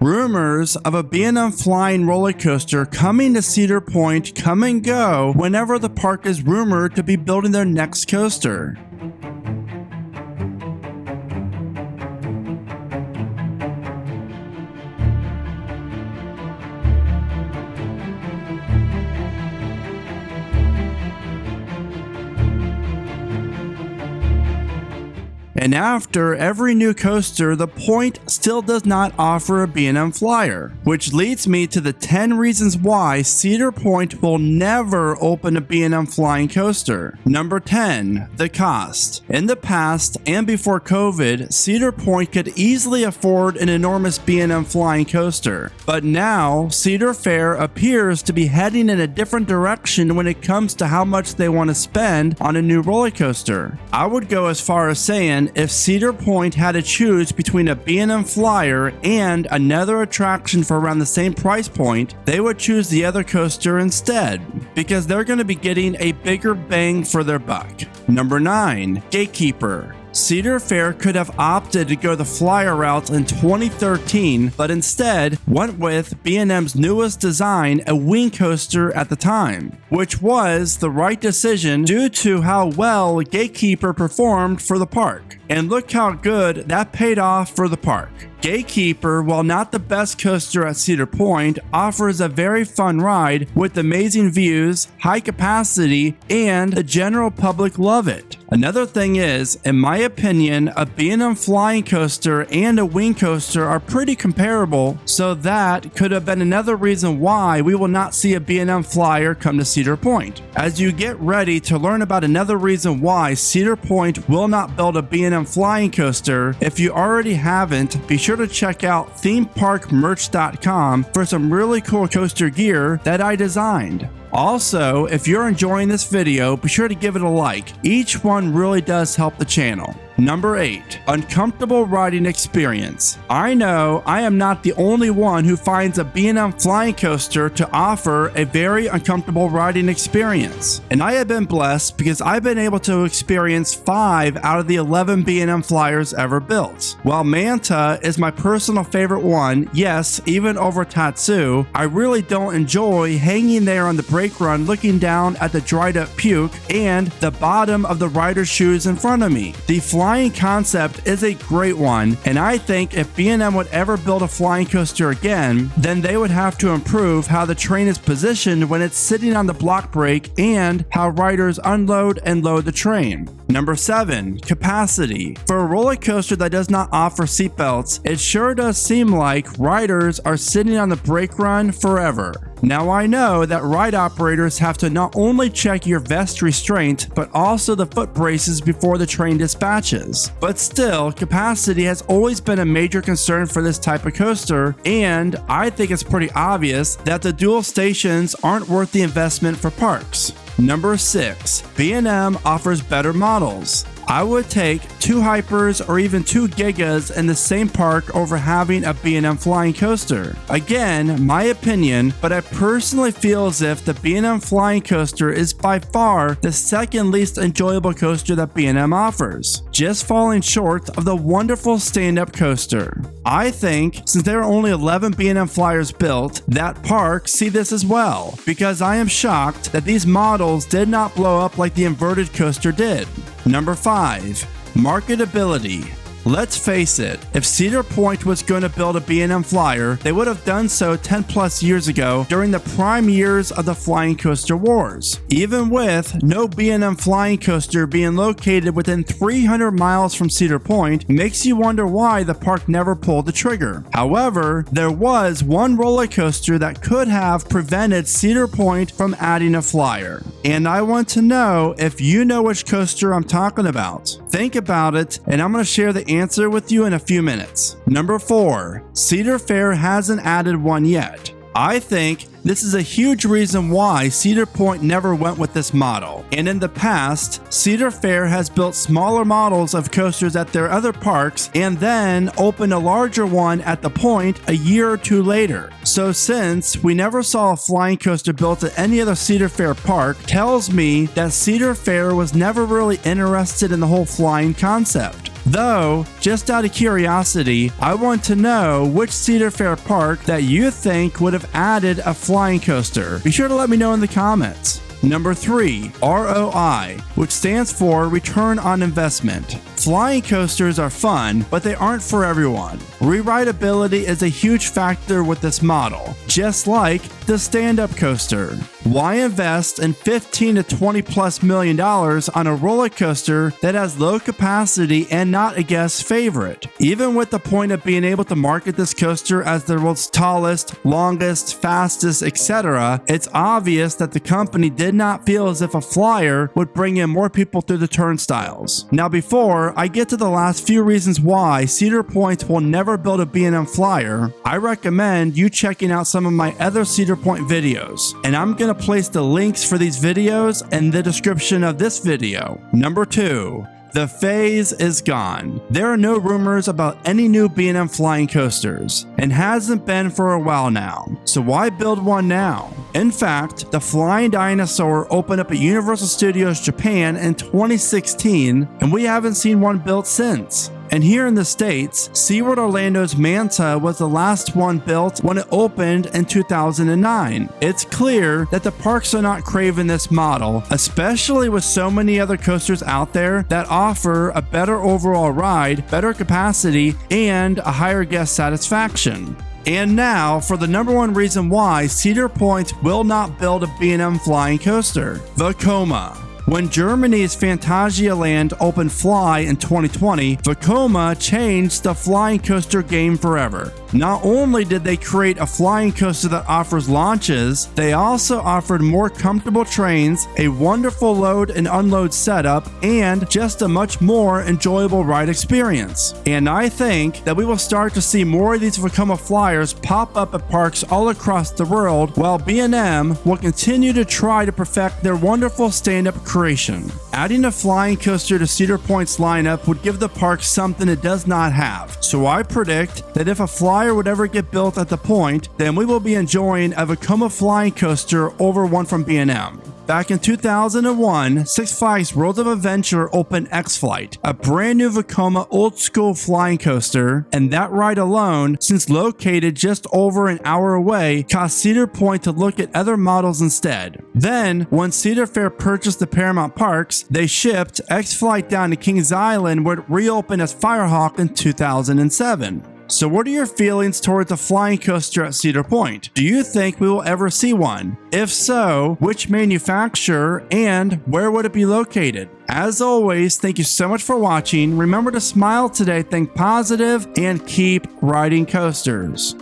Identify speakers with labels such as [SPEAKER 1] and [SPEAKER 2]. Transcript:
[SPEAKER 1] Rumors of a B&M Flying roller coaster coming to Cedar Point come and go whenever the park is rumored to be building their next coaster. And after every new coaster, the Point still does not offer a B&M Flyer, which leads me to the 10 reasons why Cedar Point will never open a B&M Flying coaster. Number 10, the cost. In the past and before COVID, Cedar Point could easily afford an enormous B&M Flying coaster, but now Cedar Fair appears to be heading in a different direction when it comes to how much they want to spend on a new roller coaster. I would go as far as saying if Cedar Point had to choose between a B&M Flyer and another attraction for around the same price point, they would choose the other coaster instead, because they're going to be getting a bigger bang for their buck. Number 9, GateKeeper. Cedar Fair could have opted to go the Flyer route in 2013, but instead went with B&M's newest design, a wing coaster at the time, which was the right decision due to how well GateKeeper performed for the park. And look how good that paid off for the park. GateKeeper, while not the best coaster at Cedar Point, offers a very fun ride with amazing views, high capacity, and the general public love it. Another thing is, in my opinion, a B&M Flying coaster and a wing coaster are pretty comparable, so that could have been another reason why we will not see a B&M Flyer come to Cedar Point. As you get ready to learn about another reason why Cedar Point will not build a B&M Flying coaster, if you already haven't, be sure to check out themeparkmerch.com for some really cool coaster gear that I designed. Also, if you're enjoying this video, be sure to give it a like. Each one really does help the channel. Number 8, uncomfortable riding experience. I know I am not the only one who finds a B&M Flying coaster to offer a very uncomfortable riding experience. And I have been blessed because I've been able to experience 5 out of the 11 B&M Flyers ever built. While Manta is my personal favorite one, yes, even over Tatsu, I really don't enjoy hanging there on the brake run looking down at the dried up puke and the bottom of the rider's shoes in front of me. The flying concept is a great one, and I think if B&M would ever build a flying coaster again, then they would have to improve how the train is positioned when it's sitting on the block brake and how riders unload and load the train. Number 7, capacity. For a roller coaster that does not offer seatbelts, it sure does seem like riders are sitting on the brake run forever. Now I know that ride operators have to not only check your vest restraint, but also the foot braces before the train dispatches. But still, capacity has always been a major concern for this type of coaster, and I think it's pretty obvious that the dual stations aren't worth the investment for parks. Number 6, B&M offers better models. I would take 2 Hypers or even 2 Gigas in the same park over having a B&M Flying coaster. Again, my opinion, but I personally feel as if the B&M Flying coaster is by far the second least enjoyable coaster that B&M offers, just falling short of the wonderful stand-up coaster. I think since there are only 11 B&M Flyers built, that parks see this as well, because I am shocked that these models did not blow up like the inverted coaster did. Number 5, marketability. Let's face it, if Cedar Point was going to build a B&M Flyer, they would have done so 10 plus years ago during the prime years of the Flying Coaster Wars. Even with no B&M Flying coaster being located within 300 miles from Cedar Point, makes you wonder why the park never pulled the trigger. However, there was one roller coaster that could have prevented Cedar Point from adding a Flyer. And I want to know if you know which coaster I'm talking about. Think about it, and I'm going to share the answer with you in a few minutes. Number 4, Cedar Fair hasn't added one yet. I think this is a huge reason why Cedar Point never went with this model. And in the past, Cedar Fair has built smaller models of coasters at their other parks and then opened a larger one at the Point a year or 2 later. So since we never saw a flying coaster built at any other Cedar Fair park, tells me that Cedar Fair was never really interested in the whole flying concept. Though, just out of curiosity, I want to know which Cedar Fair park that you think would have added a flying coaster. Be sure to let me know in the comments. Number 3, ROI, which stands for Return on Investment. Flying coasters are fun, but they aren't for everyone. Rewritability is a huge factor with this model, just like the stand-up coaster. Why invest in $15 to $20+ million on a roller coaster that has low capacity and not a guest favorite? Even with the point of being able to market this coaster as the world's tallest, longest, fastest, etc., it's obvious that the company did not feel as if a flyer would bring in more people through the turnstiles. Now, before I get to the last few reasons why Cedar Point will never build a B&M Flyer, I recommend you checking out some of my other Cedar Point videos, and I'm going to place the links for these videos in the description of this video. Number 2. The phase is gone. There are no rumors about any new B&M Flying coasters, and hasn't been for a while now. So why build one now? In fact, the Flying Dinosaur opened up at Universal Studios Japan in 2016, and we haven't seen one built since. And here in the States, SeaWorld Orlando's Manta was the last one built when it opened in 2009. It's clear that the parks are not craving this model, especially with so many other coasters out there that offer a better overall ride, better capacity, and a higher guest satisfaction. And now for the number 1 reason why Cedar Point will not build a B&M Flying coaster. Vekoma. When Germany's Phantasialand opened F.L.Y in 2020, Vekoma changed the flying coaster game forever. Not only did they create a flying coaster that offers launches, they also offered more comfortable trains, a wonderful load and unload setup, and just a much more enjoyable ride experience. And I think that we will start to see more of these Vekoma Flyers pop up at parks all across the world, while B&M will continue to try to perfect their wonderful stand-up creation. Adding a flying coaster to Cedar Point's lineup would give the park something it does not have. So I predict that if a flyer would ever get built at the point, then we will be enjoying a Vekoma Flying coaster over one from B&M. Back in 2001, Six Flags World of Adventure opened X-Flight, a brand new Vekoma old school flying coaster, and that ride alone, since located just over an hour away, caused Cedar Point to look at other models instead. Then, when Cedar Fair purchased the Paramount Parks, they shipped X-Flight down to Kings Island, where it reopened as Firehawk in 2007. So what are your feelings towards a flying coaster at Cedar Point? Do you think we will ever see one? If so, which manufacturer and where would it be located? As always, thank you so much for watching. Remember to smile today, think positive, and keep riding coasters.